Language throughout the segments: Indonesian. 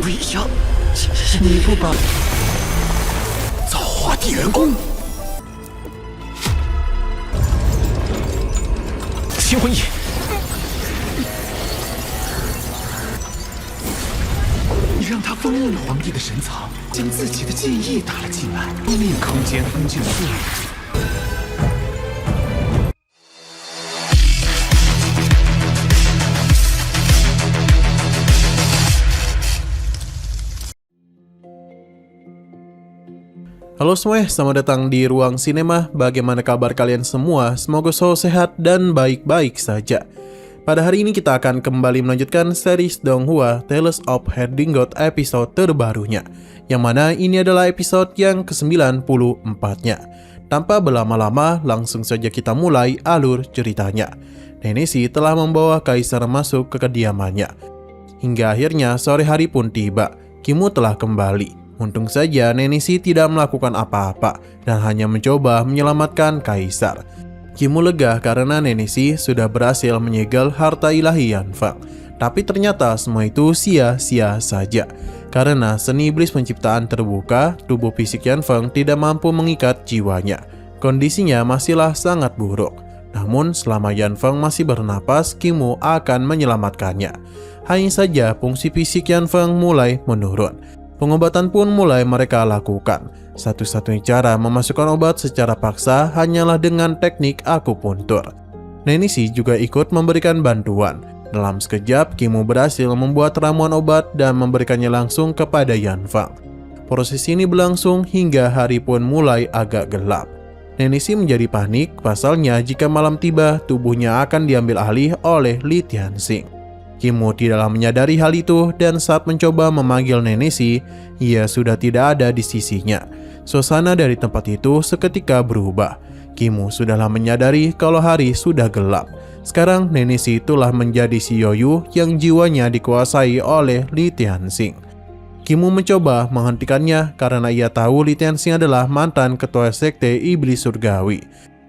不要！你不把造化地元功，秦魂翼，你让他封印了皇帝的神藏，将自己的剑意打了进来，封印空间封禁术。Halo semuanya, selamat datang di Ruang Sinema. Bagaimana kabar kalian semua? Semoga selalu sehat dan baik-baik saja. Pada hari ini kita akan kembali melanjutkan series Donghua Tales of Herdingot episode terbarunya, yang mana ini adalah episode yang ke-94-nya. Tanpa berlama-lama, langsung saja kita mulai alur ceritanya. Nenesi telah membawa Kaisar masuk ke kediamannya. Hingga akhirnya sore hari pun tiba. Kimu telah kembali. Untung saja Nenesi tidak melakukan apa-apa dan hanya mencoba menyelamatkan Kaisar. Kimu lega karena Nenesi sudah berhasil menyegel harta ilahi Yanfeng. Tapi ternyata semua itu sia-sia saja. Karena seni iblis penciptaan terbuka, tubuh fisik Yanfeng tidak mampu mengikat jiwanya. Kondisinya masihlah sangat buruk. Namun selama Yanfeng masih bernapas, Kimu akan menyelamatkannya. Hanya saja fungsi fisik Yanfeng mulai menurun. Pengobatan pun mulai mereka lakukan. Satu-satunya cara memasukkan obat secara paksa hanyalah dengan teknik akupuntur. Nenesi juga ikut memberikan bantuan. Dalam sekejap, Kimu berhasil membuat ramuan obat dan memberikannya langsung kepada Yanfeng. Proses ini berlangsung hingga hari pun mulai agak gelap. Nenesi menjadi panik, pasalnya jika malam tiba, tubuhnya akan diambil alih oleh Li Tianxing. Kimu tidaklah menyadari hal itu dan saat mencoba memanggil Nenesi, ia sudah tidak ada di sisinya. Suasana dari tempat itu seketika berubah. Kimu sudahlah menyadari kalau hari sudah gelap. Sekarang Nenesi telah menjadi si Yoyu yang jiwanya dikuasai oleh Li Tianxing. Kimu mencoba menghentikannya karena ia tahu Li Tianxing adalah mantan ketua sekte iblis surgawi.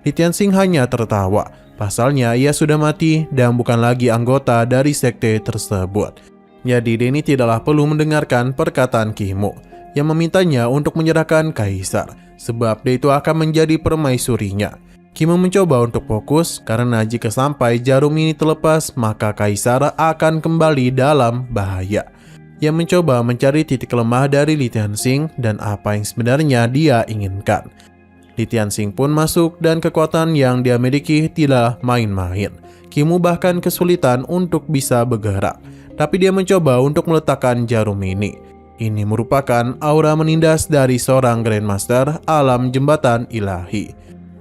Li Tianxing hanya tertawa. Pasalnya ia sudah mati dan bukan lagi anggota dari sekte tersebut. Jadi Denny tidaklah perlu mendengarkan perkataan Kimu yang memintanya untuk menyerahkan Kaisar, sebab dia itu akan menjadi permaisurinya. Kimu mencoba untuk fokus karena jika sampai jarum ini terlepas, maka Kaisar akan kembali dalam bahaya. Ia mencoba mencari titik lemah dari Li Tianxing dan apa yang sebenarnya dia inginkan. Li Tianxing pun masuk dan kekuatan yang dia miliki tidak main-main. Kimu bahkan kesulitan untuk bisa bergerak, tapi dia mencoba untuk meletakkan jarum ini. Ini merupakan aura menindas dari seorang Grandmaster alam jembatan ilahi.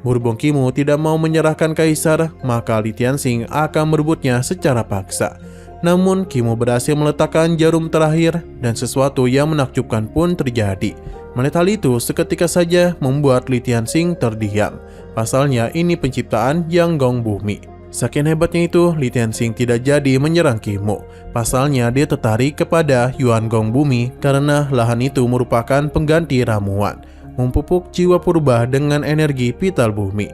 Berhubung Kimu tidak mau menyerahkan Kaisar, maka Li Tianxing akan merebutnya secara paksa. Namun Kimu berhasil meletakkan jarum terakhir dan sesuatu yang menakjubkan pun terjadi. Melihat hal itu seketika saja membuat Li Tianxing terdiam. Pasalnya ini penciptaan Yang Gong Bumi. Saking hebatnya itu, Li Tianxing tidak jadi menyerang Kimu. Pasalnya dia tertarik kepada Yuan Gong Bumi karena lahan itu merupakan pengganti ramuan, memupuk jiwa purba dengan energi vital bumi.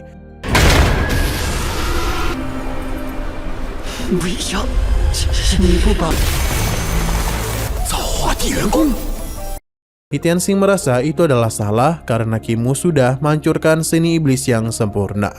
不要！你不把造化地元功。 Li Tianxing merasa itu adalah salah karena Kimu sudah menghancurkan seni iblis yang sempurna.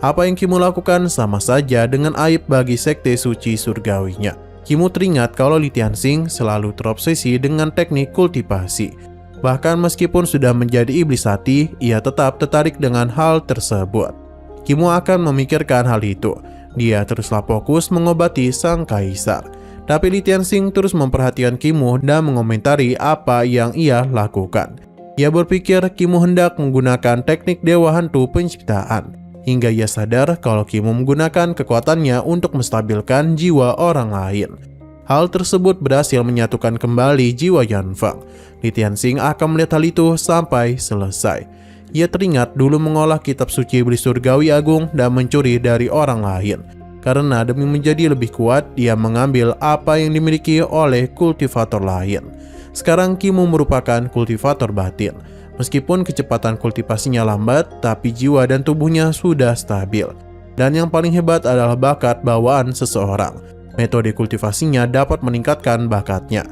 Apa yang Kimu lakukan sama saja dengan aib bagi sekte suci surgawinya. Kimu teringat kalau Li Tianxing selalu terobsesi dengan teknik kultivasi. Bahkan meskipun sudah menjadi iblis hati, ia tetap tertarik dengan hal tersebut. Kimu akan memikirkan hal itu. Dia teruslah fokus mengobati sang Kaisar. Tapi Li Tianxing terus memperhatikan Kimu dan mengomentari apa yang ia lakukan. Ia berpikir Kimu hendak menggunakan teknik Dewa Hantu Penciptaan. Hingga ia sadar kalau Kimu menggunakan kekuatannya untuk menstabilkan jiwa orang lain. Hal tersebut berhasil menyatukan kembali jiwa Yanfeng. Li Tianxing akan melihat hal itu sampai selesai. Ia teringat dulu mengolah kitab suci iblis surgawi agung dan mencuri dari orang lain. Karena demi menjadi lebih kuat, dia mengambil apa yang dimiliki oleh kultivator lain. Sekarang Kimu merupakan kultivator batin. Meskipun kecepatan kultivasinya lambat, tapi jiwa dan tubuhnya sudah stabil. Dan yang paling hebat adalah bakat bawaan seseorang. Metode kultivasinya dapat meningkatkan bakatnya.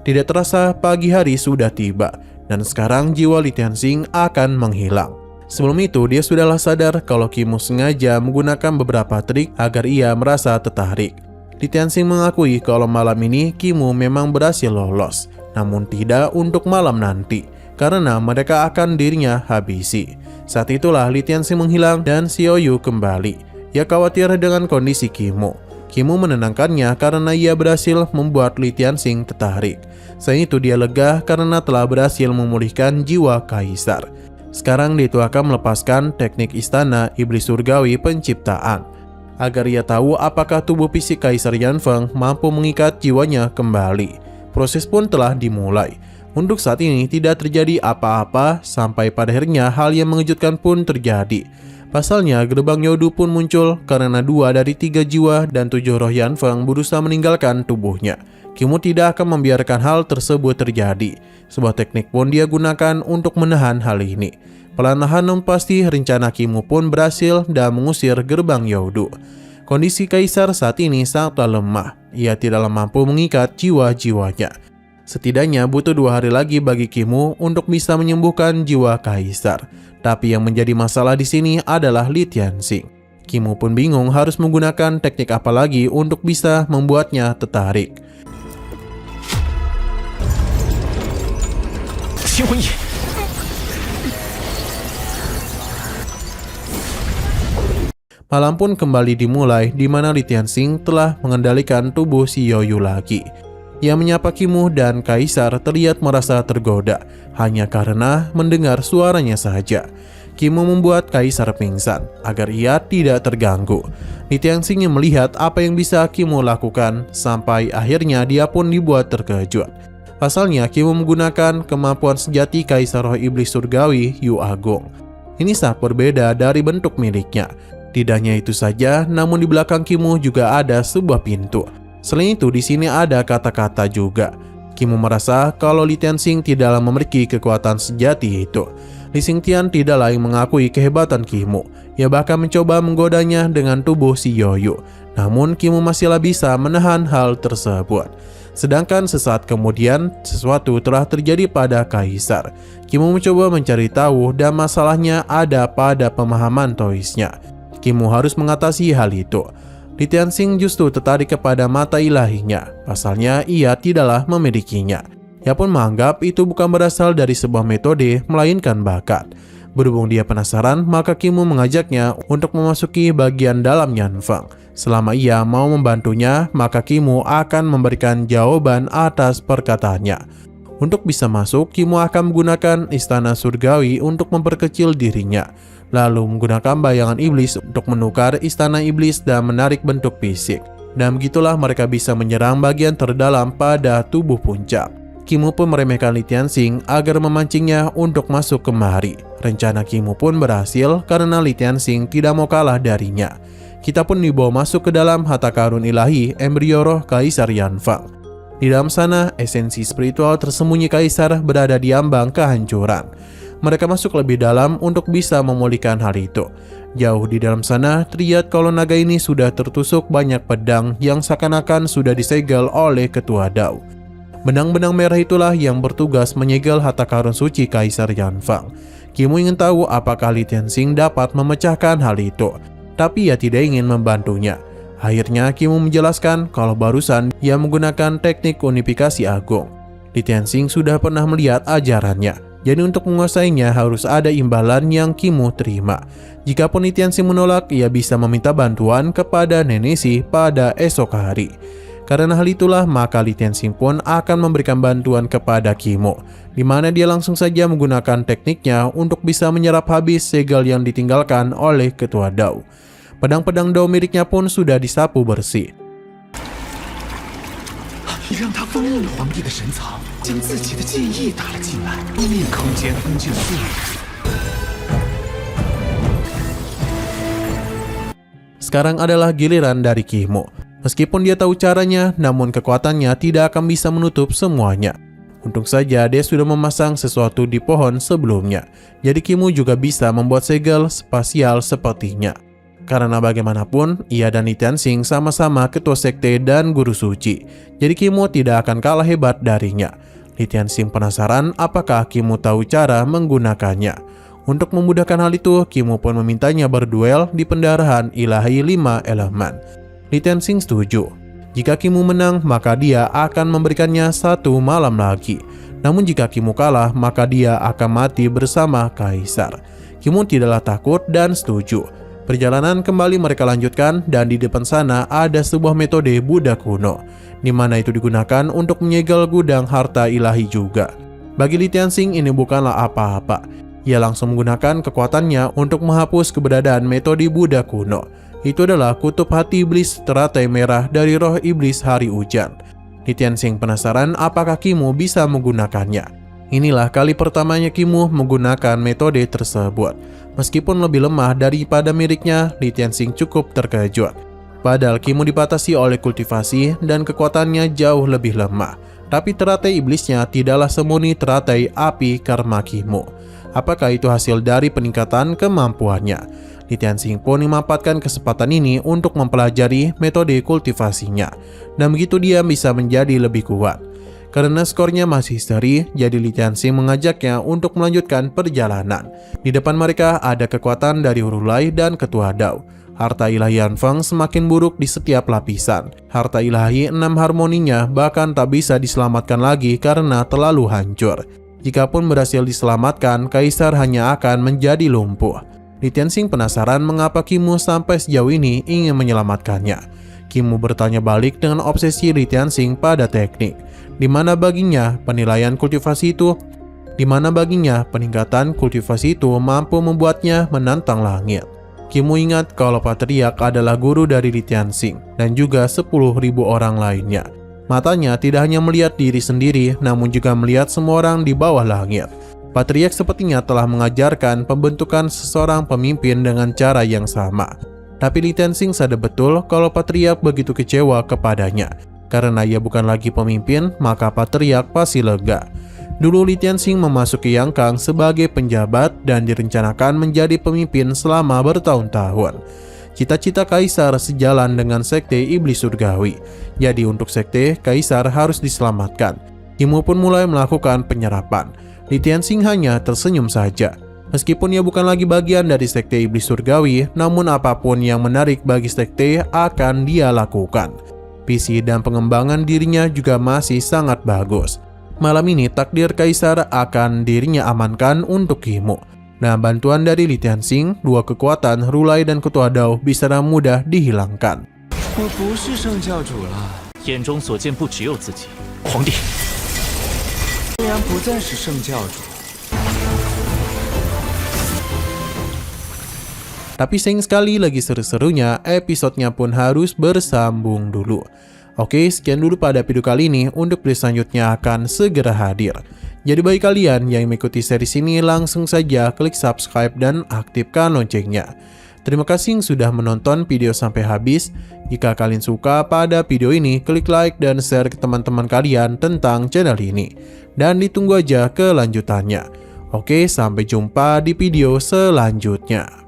Tidak terasa pagi hari sudah tiba, dan sekarang jiwa Li Tianxing akan menghilang. Sebelum itu, dia sudahlah sadar kalau Qi Mu sengaja menggunakan beberapa trik agar ia merasa tertarik. Li Tianxing mengakui kalau malam ini Qi Mu memang berhasil lolos, namun tidak untuk malam nanti, karena mereka akan dirinya habisi. Saat itulah Li Tianxing menghilang dan Xiao Yu kembali. Ia khawatir dengan kondisi Qi Mu. Qi Mu menenangkannya karena ia berhasil membuat Li Tianxing tertarik. Selain itu dia lega karena telah berhasil memulihkan jiwa kaisar. Sekarang dia akan melepaskan teknik istana iblis surgawi penciptaan, agar ia tahu apakah tubuh fisik Kaisar Yanfeng mampu mengikat jiwanya kembali. Proses pun telah dimulai. Untuk saat ini tidak terjadi apa-apa sampai pada akhirnya hal yang mengejutkan pun terjadi. Pasalnya, gerbang Youdu pun muncul karena 2 dari 3 jiwa dan 7 roh Yanfeng berusaha meninggalkan tubuhnya. Qi Mu tidak akan membiarkan hal tersebut terjadi. Sebuah teknik pun dia gunakan untuk menahan hal ini. Perlahan pasti rencana Qi Mu pun berhasil dan mengusir gerbang Youdu. Kondisi kaisar saat ini sangatlah lemah. Ia tidaklah mampu mengikat jiwa-jiwanya. Setidaknya butuh 2 hari lagi bagi Qi Mu untuk bisa menyembuhkan jiwa kaisar. Tapi yang menjadi masalah di sini adalah Li Tianxing. Qi Mu pun bingung harus menggunakan teknik apa lagi untuk bisa membuatnya tertarik. Malam pun kembali dimulai di mana Li Tianxing telah mengendalikan tubuh Xiao Yu lagi. Ia menyapa Qi Mu dan kaisar terlihat merasa tergoda hanya karena mendengar suaranya saja. Qi Mu membuat kaisar pingsan agar ia tidak terganggu. Li Tianxing melihat apa yang bisa Qi Mu lakukan sampai akhirnya dia pun dibuat terkejut. Pasalnya Qi Mu menggunakan kemampuan sejati Kaisar Roh Iblis Surgawi Yu Agung. Ini sangat berbeda dari bentuk miliknya. Tidak hanya itu saja, namun di belakang Qi Mu juga ada sebuah pintu. Selain itu, di sini ada kata-kata juga. Qi Mu merasa kalau Li Tianxing tidaklah memiliki kekuatan sejati itu. Li Xingtian tidaklah yang mengakui kehebatan Qi Mu. Ia bahkan mencoba menggodanya dengan tubuh Xiao Yu. Namun Qi Mu masihlah bisa menahan hal tersebut. Sedangkan sesaat kemudian, sesuatu telah terjadi pada kaisar. Qi Mu mencoba mencari tahu dan masalahnya ada pada pemahaman Taoisnya. Qi Mu harus mengatasi hal itu. Li Tianxing justru tertarik kepada mata ilahinya, pasalnya ia tidaklah memilikinya. Ia pun menganggap itu bukan berasal dari sebuah metode, melainkan bakat. Berhubung dia penasaran, maka Qi Mu mengajaknya untuk memasuki bagian dalam Yanfeng. Selama ia mau membantunya, maka Qi Mu akan memberikan jawaban atas perkataannya. Untuk bisa masuk, Qi Mu akan menggunakan istana surgawi untuk memperkecil dirinya, lalu menggunakan bayangan iblis untuk menukar istana iblis dan menarik bentuk fisik. Dan begitulah mereka bisa menyerang bagian terdalam pada tubuh puncak. Qi Mu pun meremehkan Li Tianxing agar memancingnya untuk masuk kemari. Rencana Qi Mu pun berhasil karena Li Tianxing tidak mau kalah darinya. Kita pun dibawa masuk ke dalam harta karun ilahi embrio roh Kaisar Yanfeng. Di dalam sana, esensi spiritual tersembunyi kaisar berada di ambang kehancuran. Mereka masuk lebih dalam untuk bisa memulihkan hal itu. Jauh di dalam sana, terlihat kalau naga ini sudah tertusuk banyak pedang yang seakan-akan sudah disegel oleh ketua Dao. Benang-benang merah itulah yang bertugas menyegel harta karun suci Kaisar Yanfeng. Qi Mu ingin tahu apakah Li Tianxing dapat memecahkan hal itu, tapi ia tidak ingin membantunya. Akhirnya Qi Mu menjelaskan kalau barusan ia menggunakan teknik unifikasi agung. Li Tianxing sudah pernah melihat ajarannya, jadi untuk menguasainya harus ada imbalan yang Qi Mu terima. Jikapun Li Tianxing menolak, ia bisa meminta bantuan kepada Nenek Si pada esok hari. Karena hal itulah maka Li Tianxing pun akan memberikan bantuan kepada Qi Mu, di mana dia langsung saja menggunakan tekniknya untuk bisa menyerap habis segel yang ditinggalkan oleh ketua Dao. Pedang-pedang Dao miliknya pun sudah disapu bersih. 你让他封印了皇帝的神藏，将自己的剑意打了进来，地面空间封禁术。 Sekarang adalah giliran dari Qi Mu. Meskipun dia tahu caranya, namun kekuatannya tidak akan bisa menutup semuanya. Untung saja dia sudah memasang sesuatu di pohon sebelumnya, jadi Qi Mu juga bisa membuat segel spasial sepertinya. Karena bagaimanapun, ia dan Li Tianxing sama-sama ketua sekte dan guru suci. Jadi Kimo tidak akan kalah hebat darinya. Li Tianxing penasaran apakah Kimo tahu cara menggunakannya. Untuk memudahkan hal itu, Kimo pun memintanya berduel di pendarahan ilahi 5 elemen. Li Tianxing setuju. Jika Kimo menang, maka dia akan memberikannya 1 malam lagi. Namun jika Kimo kalah, maka dia akan mati bersama Kaisar. Kimo tidaklah takut dan setuju. Perjalanan kembali mereka lanjutkan dan di depan sana ada sebuah metode Buddha kuno, di mana itu digunakan untuk menyegel gudang harta ilahi juga. Bagi Li Tianxing ini bukanlah apa-apa. Ia langsung menggunakan kekuatannya untuk menghapus keberadaan metode Buddha kuno. Itu adalah kutub hati iblis teratai merah dari roh iblis hari hujan. Li Tianxing penasaran apakah Kimo bisa menggunakannya. Inilah kali pertamanya Kimo menggunakan metode tersebut. Meskipun lebih lemah daripada miripnya, Li Tianxing cukup terkejut. Padahal Kimo dibatasi oleh kultivasi dan kekuatannya jauh lebih lemah. Tapi teratai iblisnya tidaklah semurni teratai api karma Kimo. Apakah itu hasil dari peningkatan kemampuannya? Li Tianxing pun memanfaatkan kesempatan ini untuk mempelajari metode kultivasinya. Dan begitu dia bisa menjadi lebih kuat. Karena skornya masih seri, jadi Li Tianxing mengajaknya untuk melanjutkan perjalanan. Di depan mereka ada kekuatan dari Huru Lai dan Ketua Dao. Harta ilahi Yanfeng semakin buruk di setiap lapisan. Harta ilahi 6 harmoninya bahkan tak bisa diselamatkan lagi karena terlalu hancur. Jikapun berhasil diselamatkan, Kaisar hanya akan menjadi lumpuh. Li Tianxing penasaran mengapa Kimo sampai sejauh ini ingin menyelamatkannya. Kimo bertanya balik dengan obsesi Li Tianxing pada teknik. Di mana baginya penilaian kultivasi itu, di mana baginya peningkatan kultivasi itu mampu membuatnya menantang langit. Kimo ingat kalau Patriark adalah guru dari Li Tianxing dan juga 10.000 orang lainnya. Matanya tidak hanya melihat diri sendiri, namun juga melihat semua orang di bawah langit. Patriark sepertinya telah mengajarkan pembentukan seseorang pemimpin dengan cara yang sama. Tapi Li Tianxing sadar betul kalau Patriark begitu kecewa kepadanya. Karena ia bukan lagi pemimpin, maka Patriark pasti lega. Dulu Li Tianxing memasuki Yangkang sebagai penjabat dan direncanakan menjadi pemimpin selama bertahun-tahun. Cita-cita Kaisar sejalan dengan sekte iblis surgawi. Jadi untuk sekte, Kaisar harus diselamatkan. Kimo pun mulai melakukan penyerapan. Li Tianxing hanya tersenyum saja. Meskipun ia bukan lagi bagian dari sekte iblis surgawi, namun apapun yang menarik bagi sekte akan dia lakukan. Visi dan pengembangan dirinya juga masih sangat bagus. Malam ini takdir Kaisar akan dirinya amankan untuk Kimo. Nah, bantuan dari Li Tianxing, 2 kekuatan Huru Lai dan Ketua Dao bisa dengan mudah dihilangkan. 我不是圣教主了，眼中所见不只有自己，皇帝。虽然不再是圣教主。 Tapi sayang sekali lagi seru-serunya, episodenya pun harus bersambung dulu. Oke, sekian dulu pada video kali ini. Untuk video selanjutnya akan segera hadir. Jadi bagi kalian yang mengikuti series ini, langsung saja klik subscribe dan aktifkan loncengnya. Terima kasih yang sudah menonton video sampai habis. Jika kalian suka pada video ini, klik like dan share ke teman-teman kalian tentang channel ini. Dan ditunggu aja kelanjutannya. Oke, sampai jumpa di video selanjutnya.